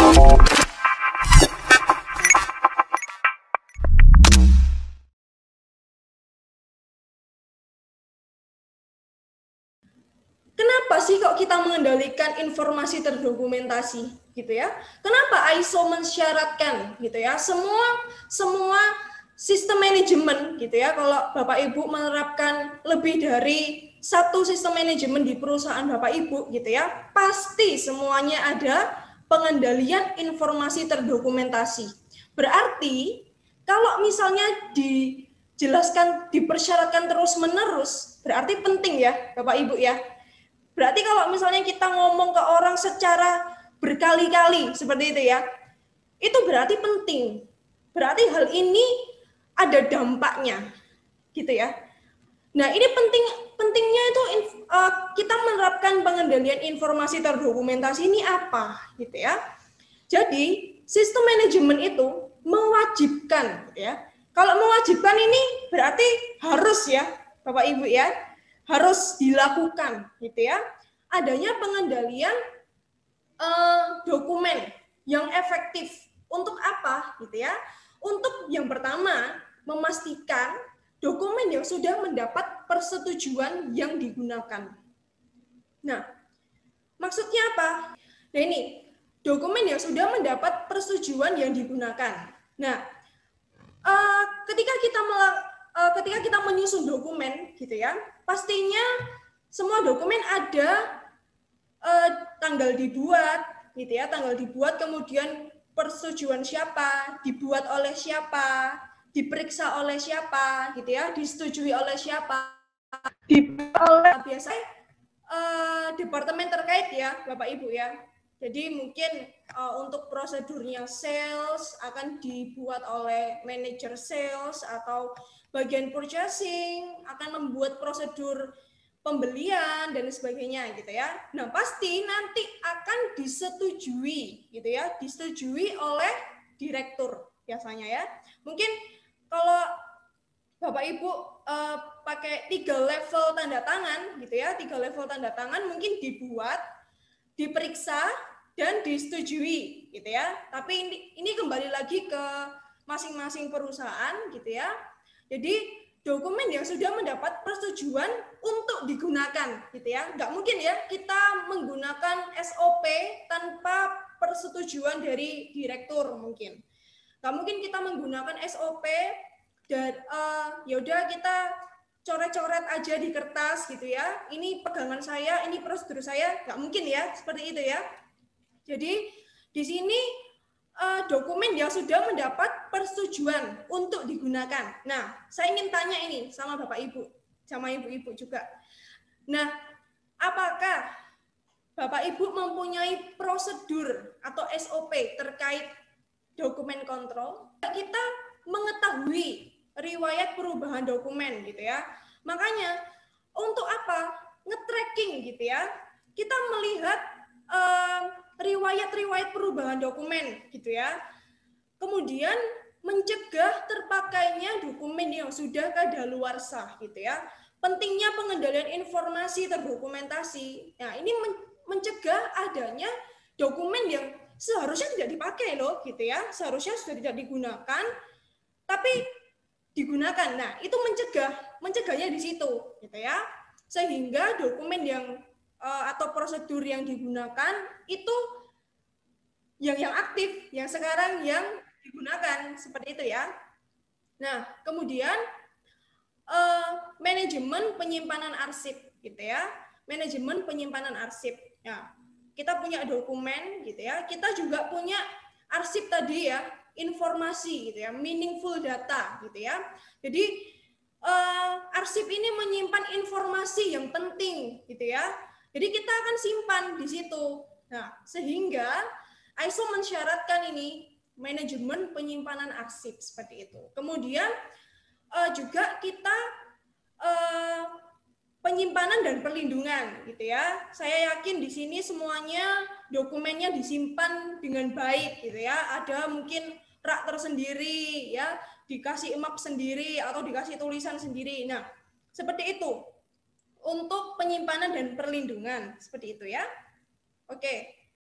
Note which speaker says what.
Speaker 1: Kenapa sih kok kita mengendalikan informasi terdokumentasi gitu ya? Kenapa ISO mensyaratkan gitu ya? Semua sistem manajemen gitu ya. Kalau Bapak Ibu menerapkan lebih dari satu sistem manajemen di perusahaan Bapak Ibu gitu ya, pasti semuanya ada pengendalian informasi terdokumentasi. Berarti kalau misalnya dijelaskan, dipersyaratkan terus-menerus, berarti penting ya Bapak Ibu ya. Berarti kalau misalnya kita ngomong ke orang secara berkali-kali seperti itu ya, itu berarti penting. Berarti hal ini ada dampaknya, gitu ya. Nah, ini pentingnya itu kita menerapkan pengendalian informasi terdokumentasi ini apa, gitu ya. Jadi, sistem manajemen itu mewajibkan, gitu ya. Kalau mewajibkan ini berarti harus ya, Bapak Ibu ya, harus dilakukan gitu ya, adanya pengendalian dokumen yang efektif. Untuk apa gitu ya? Untuk yang pertama, memastikan dokumen yang sudah mendapat persetujuan yang digunakan. Nah, maksudnya apa? Nah, ini dokumen yang sudah mendapat persetujuan yang digunakan. Nah, ketika kita menyusun dokumen gitu ya, pastinya semua dokumen ada tanggal dibuat gitu ya, tanggal dibuat, kemudian persetujuan siapa, dibuat oleh siapa, diperiksa oleh siapa gitu ya, disetujui oleh siapa, oleh biasanya departemen terkait ya Bapak Ibu ya. Jadi mungkin untuk prosedurnya sales akan dibuat oleh manajer sales, atau bagian purchasing akan membuat prosedur pembelian dan sebagainya gitu ya. Nah, pasti nanti akan disetujui gitu ya, disetujui oleh direktur biasanya ya. Mungkin kalau Bapak Ibu pakai 3 level tanda tangan gitu ya, 3 level tanda tangan mungkin dibuat, diperiksa, dan disetujui gitu ya. Tapi ini kembali lagi ke masing-masing perusahaan gitu ya. Jadi dokumen yang sudah mendapat persetujuan untuk digunakan gitu ya. Nggak mungkin ya kita menggunakan SOP tanpa persetujuan dari direktur mungkin. Nggak mungkin kita menggunakan SOP dan yaudah kita coret-coret aja di kertas gitu ya. Ini pegangan saya, ini prosedur saya, nggak mungkin ya seperti itu ya. Jadi di sini dokumen yang sudah mendapat persetujuan untuk digunakan. Nah, saya ingin tanya ini sama Bapak Ibu, sama Ibu-ibu juga. Nah, apakah Bapak Ibu mempunyai prosedur atau SOP terkait dokumen kontrol? Kita mengetahui riwayat perubahan dokumen gitu ya. Makanya untuk apa? Nge-tracking gitu ya. Kita melihat riwayat-riwayat perubahan dokumen gitu ya. Kemudian mencegah terpakainya dokumen yang sudah kadaluarsa gitu ya. Pentingnya pengendalian informasi terdokumentasi. Nah, ini mencegah adanya dokumen yang seharusnya tidak dipakai loh gitu ya. Seharusnya sudah tidak digunakan tapi digunakan. Nah, itu mencegahnya di situ gitu ya. Sehingga dokumen yang atau prosedur yang digunakan itu yang aktif, yang sekarang yang digunakan seperti itu ya. Nah, kemudian manajemen penyimpanan arsip gitu ya. Manajemen penyimpanan arsip. Ya, kita punya dokumen gitu ya. Kita juga punya arsip tadi ya, informasi gitu ya, meaningful data gitu ya. Jadi arsip ini menyimpan informasi yang penting gitu ya. Jadi kita akan simpan di situ. Nah, sehingga ISO mensyaratkan ini manajemen penyimpanan arsip seperti itu. Kemudian juga kita penyimpanan dan perlindungan gitu ya. Saya yakin di sini semuanya dokumennya disimpan dengan baik gitu ya. Ada mungkin rak tersendiri ya, dikasih map sendiri atau dikasih tulisan sendiri. Nah, seperti itu untuk penyimpanan dan perlindungan seperti itu ya. Oke.